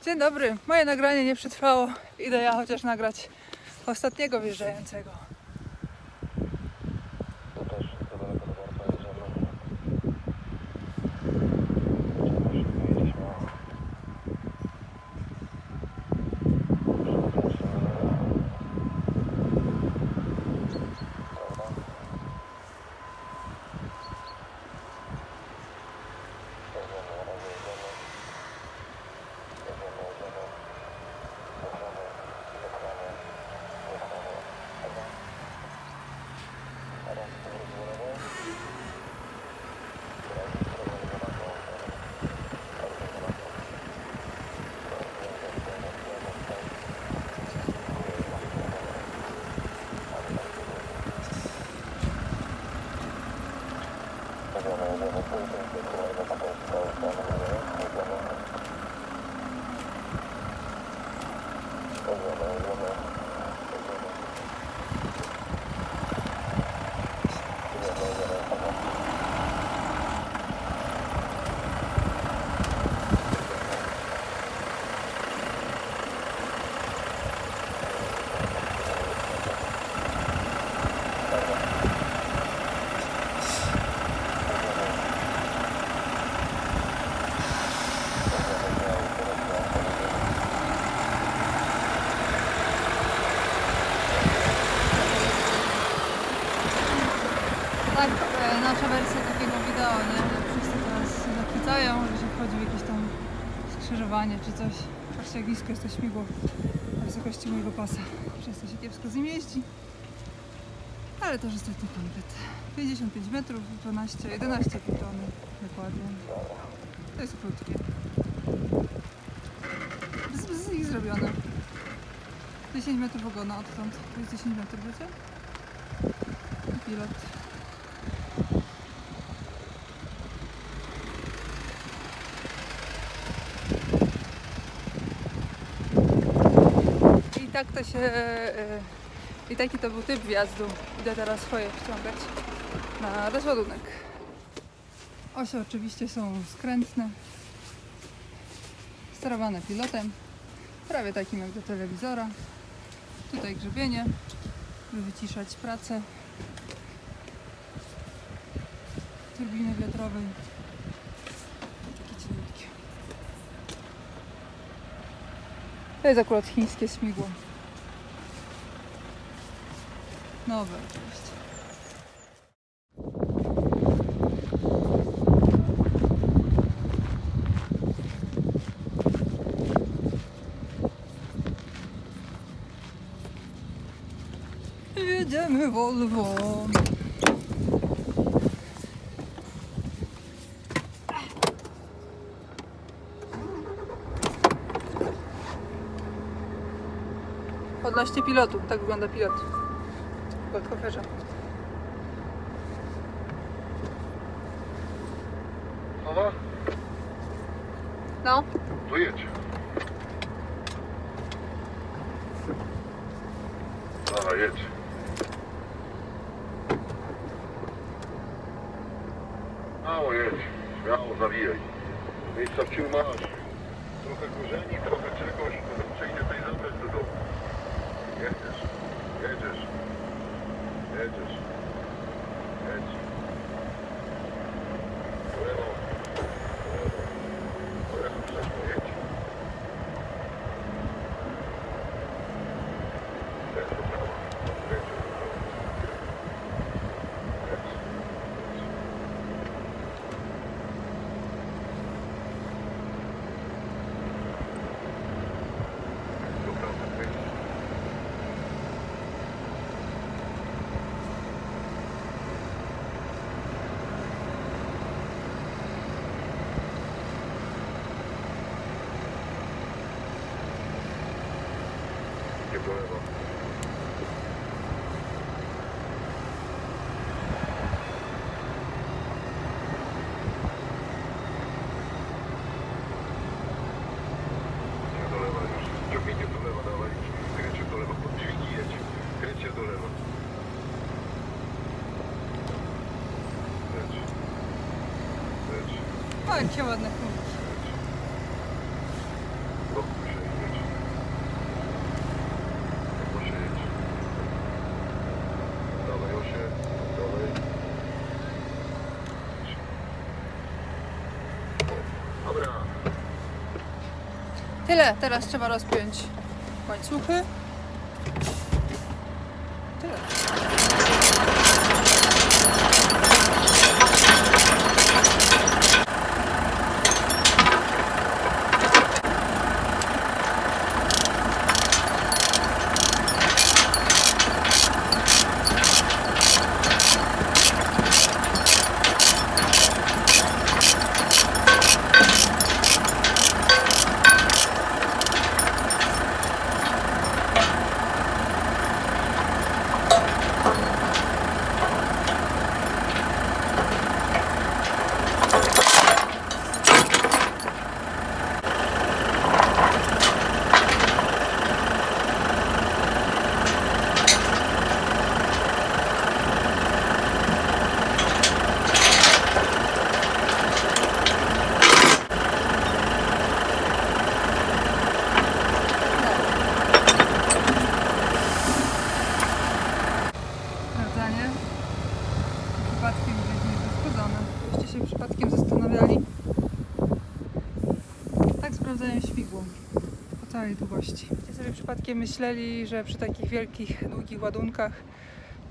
Dzień dobry. Moje nagranie nie przetrwało. Idę ja chociaż nagrać ostatniego wjeżdżającego. Tak, nasza wersja takiego wideo, nie? Wszyscy teraz się zachwycają, że się wchodzi w jakieś tam skrzyżowanie czy coś. Patrzcie, jak nisko jest to śmigło na wysokości mojego pasa. Przez to się kiepsko z nim jeździ. Ale to już jest tylko komplet. 55 metrów, 11,5 tony dokładnie. To jest krótkie. Z nich zrobione. 10 metrów ogona odtąd. To jest 10 metrów, wiecie? Pilot. I tak to się... I taki to był typ wjazdu. Idę teraz swoje wciągać na rozładunek. Osie oczywiście są skrętne, sterowane pilotem, prawie takim jak do telewizora. Tutaj grzebienie, by wyciszać pracę turbiny wiatrowej. Takie cieniutkie. To jest akurat chińskie śmigło. Nowe oczywiście. Jedziemy Volvo. Odnośnie pilotu, tak wygląda pilot. Pod koferze. Mama? No. To jedź. Dobra, jedź. Mało jedź. Śmiało zawijaj. Miejsca w ciu masz. Trochę korzeni, trochę czegoś. Przyjdzie tutaj zabrać do domu. Jedziesz. Jedziesz. Jedziesz. Jedź. W lewo. W lewo. W lewo przeszło, jedź. Jedź do prawa. Jedź do prawa. Jedź. Jedź do prawa. Jedź. Nie do lewa. Nie do lewa już. Ciągnięcie do lewa, dawaj. Kręcie do lewa. Pod dźwigni jedź. Kręcie do lewa. Jedź. Jedź. O, jakie ładne kulki. Jedź. Tyle, teraz trzeba rozpiąć łańcuchy. Tyle. Przypadkiem gdzieś niezaszkodzone. Byście się przypadkiem zastanawiali? Tak sprawdzają śmigło po całej długości. Byście sobie przypadkiem myśleli, że przy takich wielkich, długich ładunkach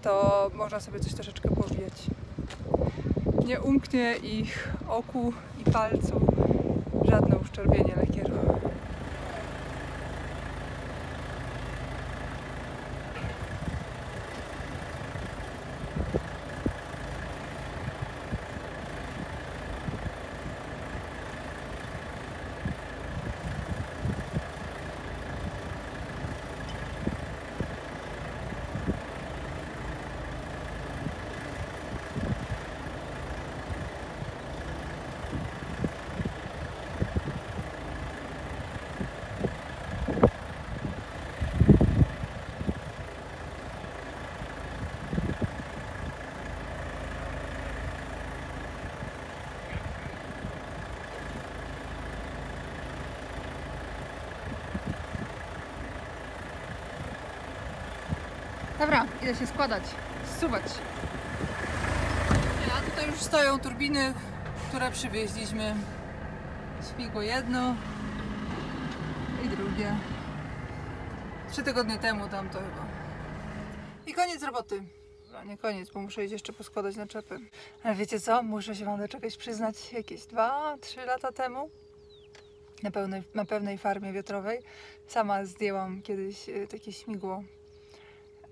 to można sobie coś troszeczkę powijać. Nie umknie ich oku i palcu żadne uszczerbienie lakieru. Dobra, idę się składać, zsuwać. A tutaj już stoją turbiny, które przywieźliśmy. Śmigło jedno i drugie. 3 tygodnie temu tamto chyba. I koniec roboty. No, nie koniec, bo muszę iść jeszcze poskładać naczepy. Ale wiecie co? Muszę się wam do czegoś przyznać. Jakieś 2-3 lata temu na pewnej farmie wiatrowej sama zdjęłam kiedyś takie śmigło.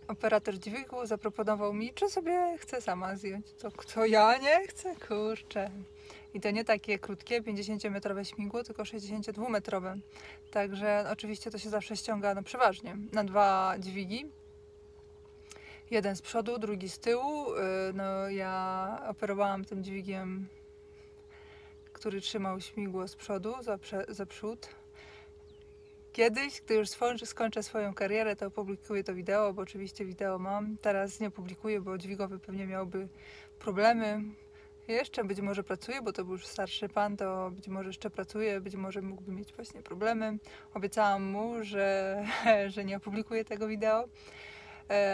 Operator dźwigu zaproponował mi, czy sobie chcę sama zdjąć. To ja nie chcę, kurczę. I to nie takie krótkie, 50-metrowe śmigło, tylko 62-metrowe. Także oczywiście to się zawsze ściąga, no przeważnie, na 2 dźwigi. Jeden z przodu, drugi z tyłu. No ja operowałam tym dźwigiem, który trzymał śmigło z przodu, za przód. Kiedyś, gdy już skończę swoją karierę, to opublikuję to wideo, bo oczywiście wideo mam. Teraz nie publikuję, bo dźwigowy pewnie miałby problemy. Jeszcze być może pracuje, bo to był już starszy pan, to być może jeszcze pracuje, być może mógłby mieć właśnie problemy. Obiecałam mu, że nie opublikuję tego wideo,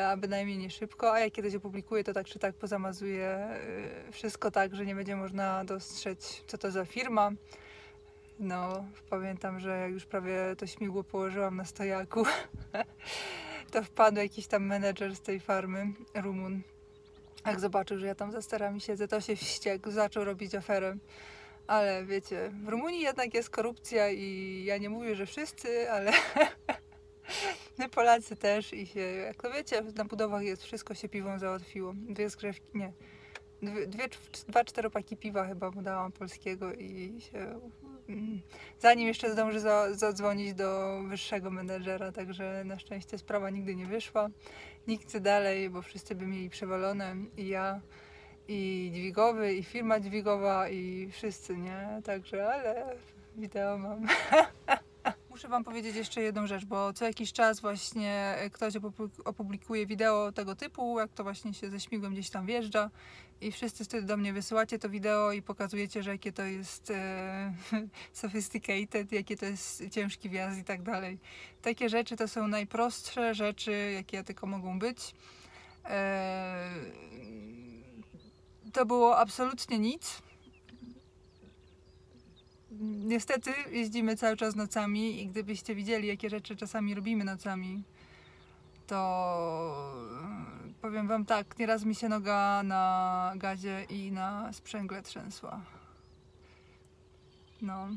a bynajmniej nie szybko, a jak kiedyś opublikuję, to tak czy tak pozamazuję wszystko tak, że nie będzie można dostrzec, co to za firma. No, pamiętam, że jak już prawie to śmigło położyłam na stojaku, to wpadł jakiś tam menedżer z tej farmy, Rumun. Jak zobaczył, że ja tam za sterami siedzę, to się wściekł, zaczął robić aferę. Ale wiecie, w Rumunii jednak jest korupcja i ja nie mówię, że wszyscy, ale my Polacy też i się, jak to wiecie, na budowach jest wszystko się piwą załatwiło. 2 zgrzewki, nie, 2 czteropaki piwa chyba mu dałam polskiego i się... Zanim jeszcze zdąży zadzwonić do wyższego menedżera, także na szczęście sprawa nigdy nie wyszła. Nikt dalej, bo wszyscy by mieli przewalone, i ja, i dźwigowy, i firma dźwigowa, i wszyscy, nie? Także, ale wideo mam. Muszę wam powiedzieć jeszcze jedną rzecz, bo co jakiś czas właśnie ktoś opublikuje wideo tego typu, jak to właśnie się ze śmigłem gdzieś tam wjeżdża i wszyscy wtedy do mnie wysyłacie to wideo i pokazujecie, że jakie to jest sophisticated, jakie to jest ciężki wjazd i tak dalej. Takie rzeczy to są najprostsze rzeczy, jakie tylko mogą być. To było absolutnie nic. niestety jeździmy cały czas nocami i gdybyście widzieli, jakie rzeczy czasami robimy nocami, to powiem wam tak, nieraz mi się noga na gazie i na sprzęgle trzęsła. No,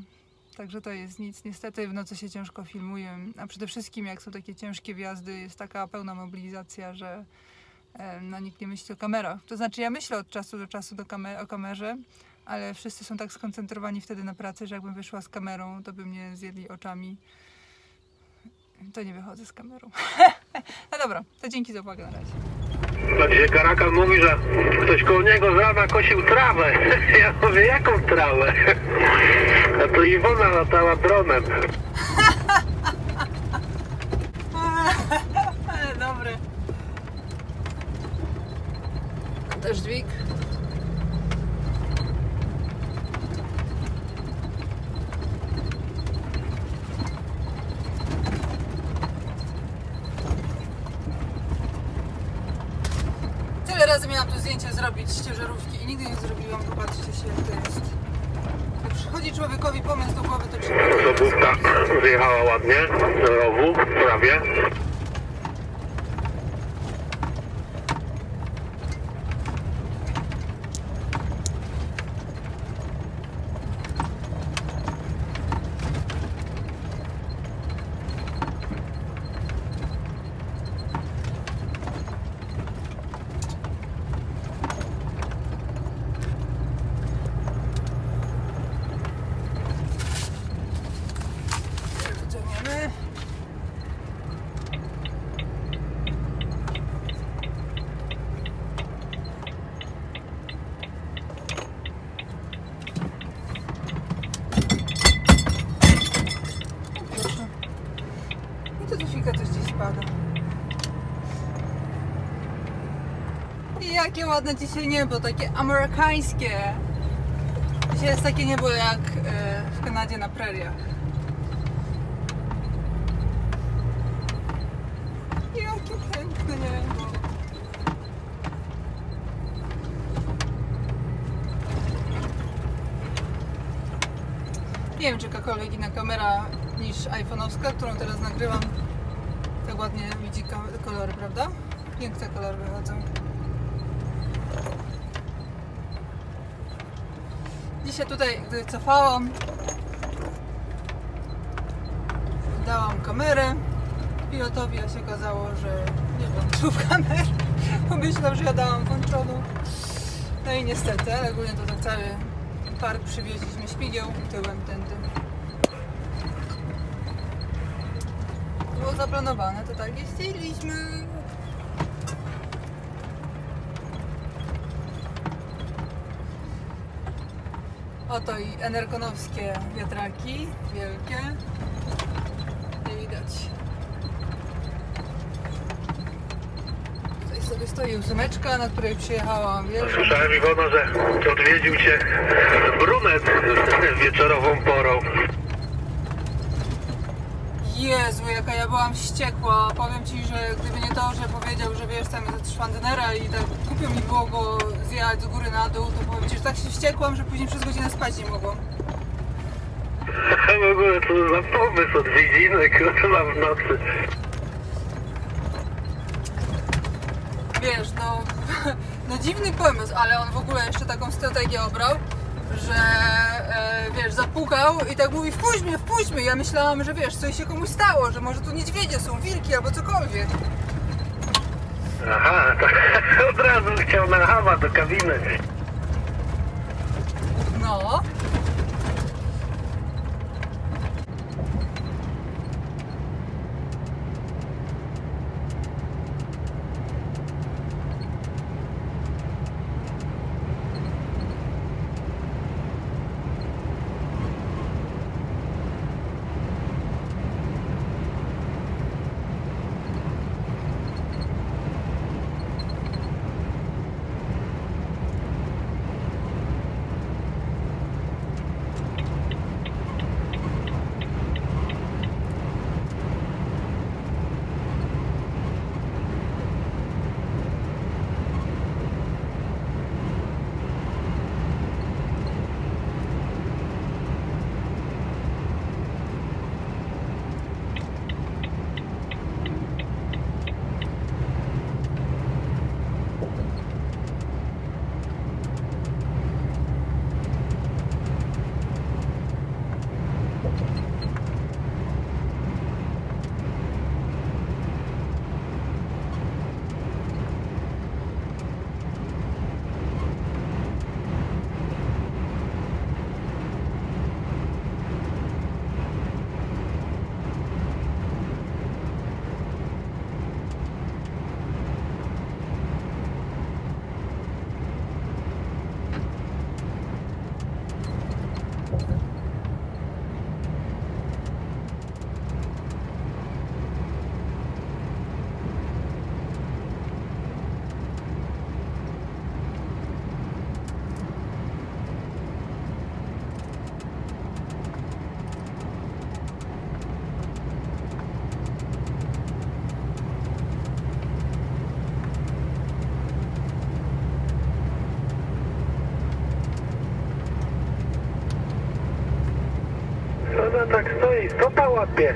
także to jest nic. Niestety w nocy się ciężko filmuje, a przede wszystkim jak są takie ciężkie wjazdy, jest taka pełna mobilizacja, że no, nikt nie myśli o kamerach. To znaczy ja myślę od czasu do czasu o kamerze, ale wszyscy są tak skoncentrowani wtedy na pracy, że jakbym wyszła z kamerą, to by mnie zjedli oczami. To nie wychodzę z kamerą. No dobra, to dzięki za uwagę, na razie. A dzisiaj Karakan mówi, że ktoś koło niego z rana kosił trawę. Ja mówię, jaką trawę? A to Iwona latała dronem. Ale dobre. Też dźwig. Tyle razy miałam tu zdjęcie zrobić z ciężarówki i nigdy nie zrobiłam. Popatrzcie się, jak to jest. Jak przychodzi człowiekowi pomysł do głowy, to trzeba... Sobówka zjechała ładnie do rowu, prawie. Wyciągniemy. Proszę. I to dźwiga coś gdzieś spada. I jakie ładne dzisiaj niebo, takie amerykańskie. Dzisiaj jest takie niebo jak w Kanadzie na preriach. Jakie piękne niebo. Nie wiem, czy jakakolwiek inna kamera niż iPhone'owska, którą teraz nagrywam, tak ładnie widzi kolory, prawda? Piękne kolory wychodzą. Dzisiaj tutaj, gdy cofałam, dałam kamerę pilotowi, a się okazało, że nie włączył kamery. Pomyślał, że ja dałam włączoną. No i niestety, ale ogólnie to tak cały park przywieźliśmy śmigieł tyłem tędy. Było zaplanowane, to tak jeździliśmy. Oto i enerkonowskie wiatraki, wielkie. Nie widać. Tutaj sobie stoi ósemeczka, na której przyjechałam wieża. Słyszałem, Iwono, że odwiedził cię brunet wieczorową porą. Jezu, jaka ja byłam wściekła. Powiem ci, że gdyby nie to, że powiedział, że wiesz, tam jest szwandynera i tak głupio mi było go zjechać z góry na dół, to powiem ci, że tak się wściekłam, że później przez godzinę spać nie mogłam. W ogóle co za pomysł odwiedziny, kurwa, w nocy. Wiesz, no dziwny pomysł, ale on w ogóle jeszcze taką strategię obrał, że wiesz, zapukał i tak mówi, wpuść mnie. Ja myślałam, że wiesz, coś się komuś stało, że może tu niedźwiedzie są, wilki albo cokolwiek. Aha, to od razu chciał na hawa do kabiny. No. istota łapie.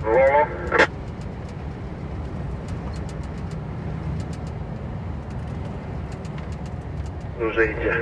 Wolno. Duży idzie.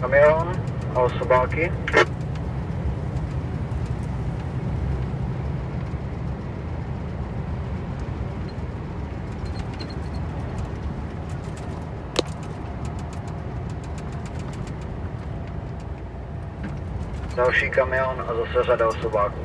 Kamion, osobáky. Další kamion a zase řada osobáků.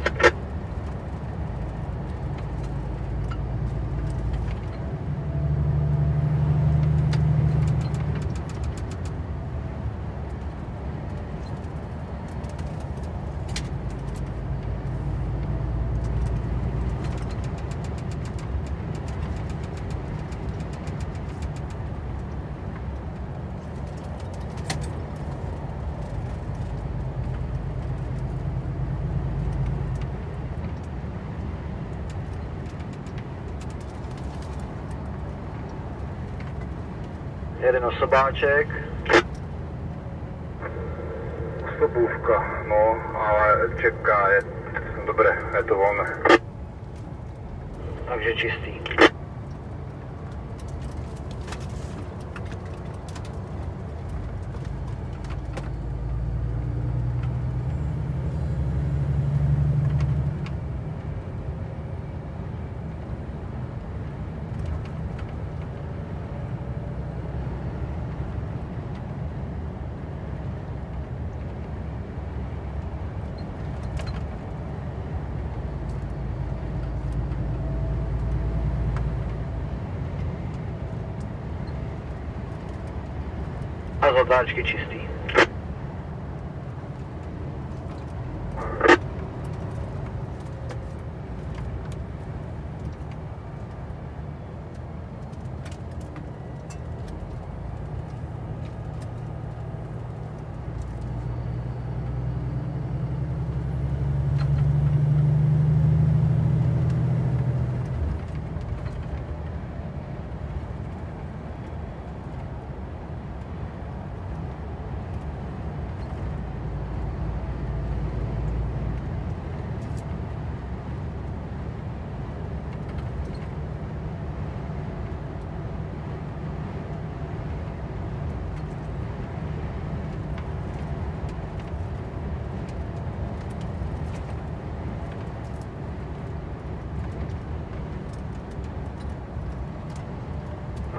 Jeden osobáček. Osobůvka, no, ale čeká, je dobré, je to volné. Takže čistý. A zatáčky čistý.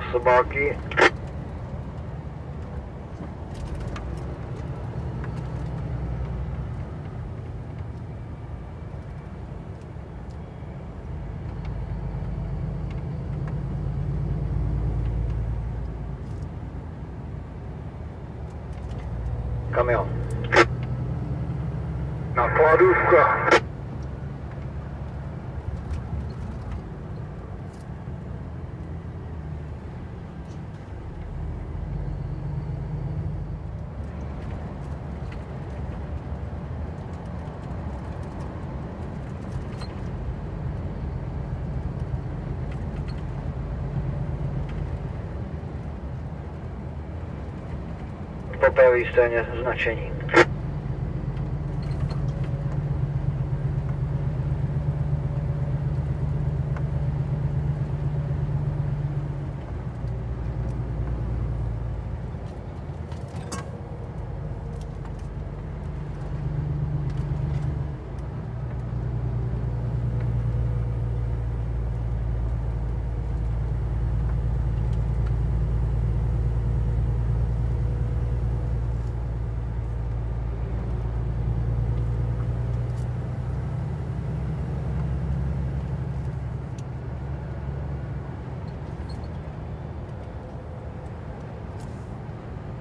Osobáky. Kamion. Nakladůvka. po prawej stronie znaczeni.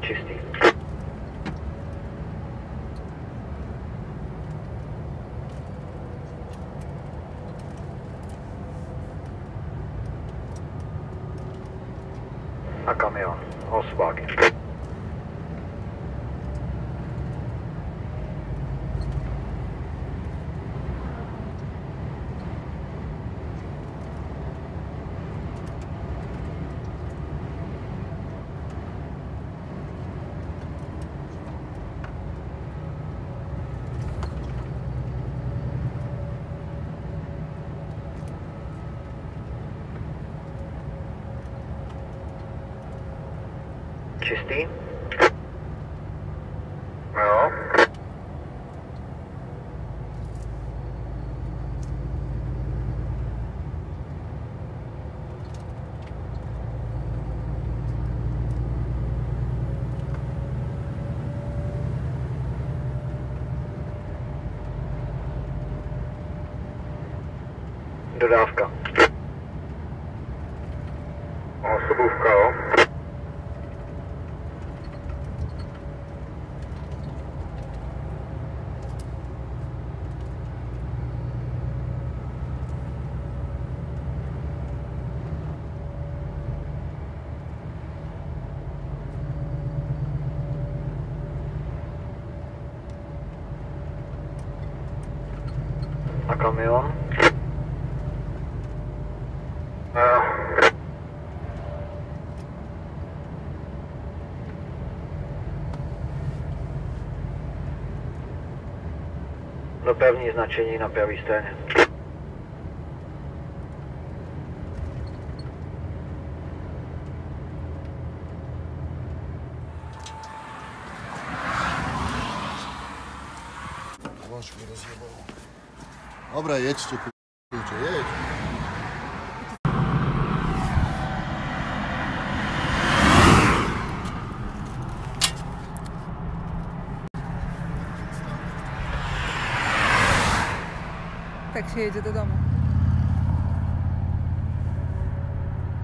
Czysty. A kamion, Volkswagen. Czysty? No. Dodawka. Osobówka, o. A kamion? Do pewnie znaczenie na prawej stronie. Wąż mnie rozjebało. Dobra, jedźcie, kurczę, jedź. Tak się jedzie do domu.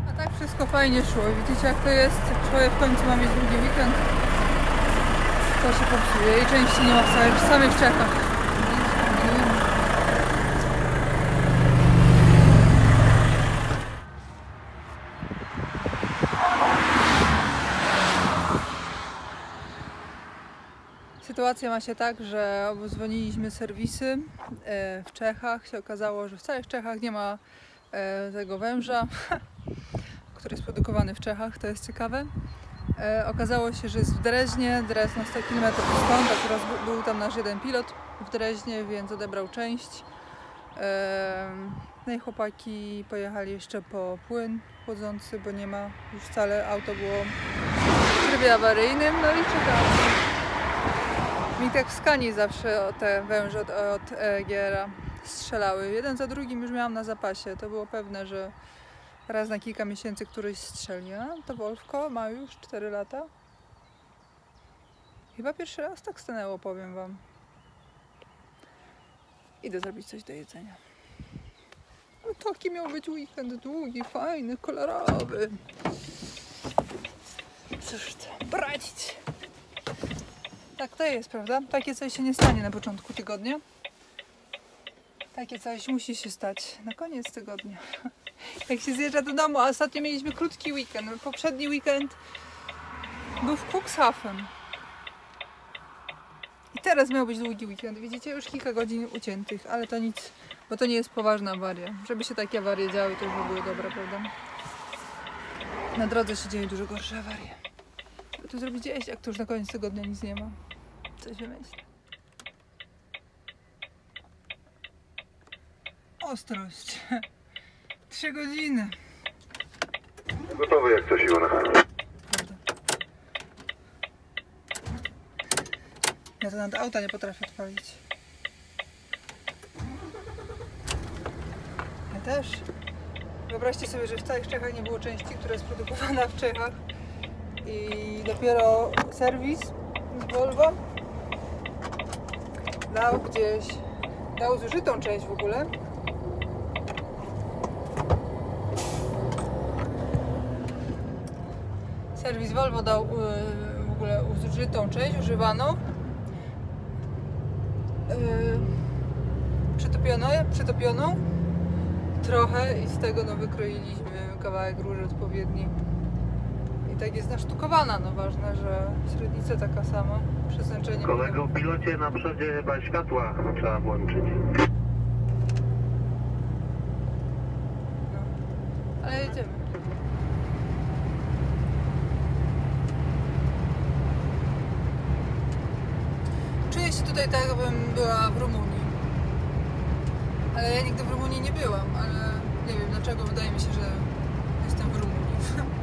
A tak wszystko fajnie szło. Widzicie, jak to jest? Jak człowiek w końcu ma mieć długi weekend, to się popsuje i części nie ma w samych Czechach. Sytuacja ma się tak, że obdzwoniliśmy serwisy w Czechach. Się okazało, że w całych Czechach nie ma tego węża, który jest produkowany w Czechach. To jest ciekawe. Okazało się, że jest w Dreźnie, Drezno 100 km stąd. Akurat był tam nasz jeden pilot w Dreźnie, więc odebrał część. No i chłopaki pojechali jeszcze po płyn chłodzący, bo nie ma już wcale. Auto było w trybie awaryjnym, no i czekamy. Mi tak w Skanii zawsze te węże od EGR-a strzelały. Jeden za drugim już miałam na zapasie. To było pewne, że raz na kilka miesięcy któryś strzeli. A to Wolfko ma już 4 lata. Chyba pierwszy raz tak stanęło, powiem wam. Idę zrobić coś do jedzenia. No taki miał być weekend długi, fajny, kolorowy. Cóż to, poradzić. Tak to jest, prawda? Takie coś się nie stanie na początku tygodnia. Takie coś musi się stać na koniec tygodnia. Jak się zjeżdża do domu, a ostatnio mieliśmy krótki weekend. Poprzedni weekend był w Cuxhaven. I teraz miał być długi weekend. Widzicie, już kilka godzin uciętych, ale to nic, bo to nie jest poważna awaria. Żeby się takie awarie działy, to już by było dobre, prawda? Na drodze się dzieją dużo gorsze awarie. tu zrobić jeść, jak to już na koniec tygodnia nic nie ma. Coś wymyślę. Ostrość. 3 godziny. Gotowy jak coś, Iwona. Prawda. Ja to nawet auta nie potrafię odpalić. Ja też. Wyobraźcie sobie, że w całych Czechach nie było części, która jest produkowana w Czechach i dopiero serwis z Volvo dał zużytą część w ogóle. Serwis Volvo dał w ogóle zużytą część, używaną, przetopioną trochę i z tego no wykroiliśmy kawałek róży odpowiedni. I tak jest nasztukowana, no ważne, że średnica taka sama, przeznaczenie. Kolego w pilocie na przodzie chyba światła trzeba włączyć. No. Ale jedziemy. Czuję się tutaj tak, jakbym była w Rumunii. Ale ja nigdy w Rumunii nie byłam, ale nie wiem dlaczego, wydaje mi się, że jestem w Rumunii.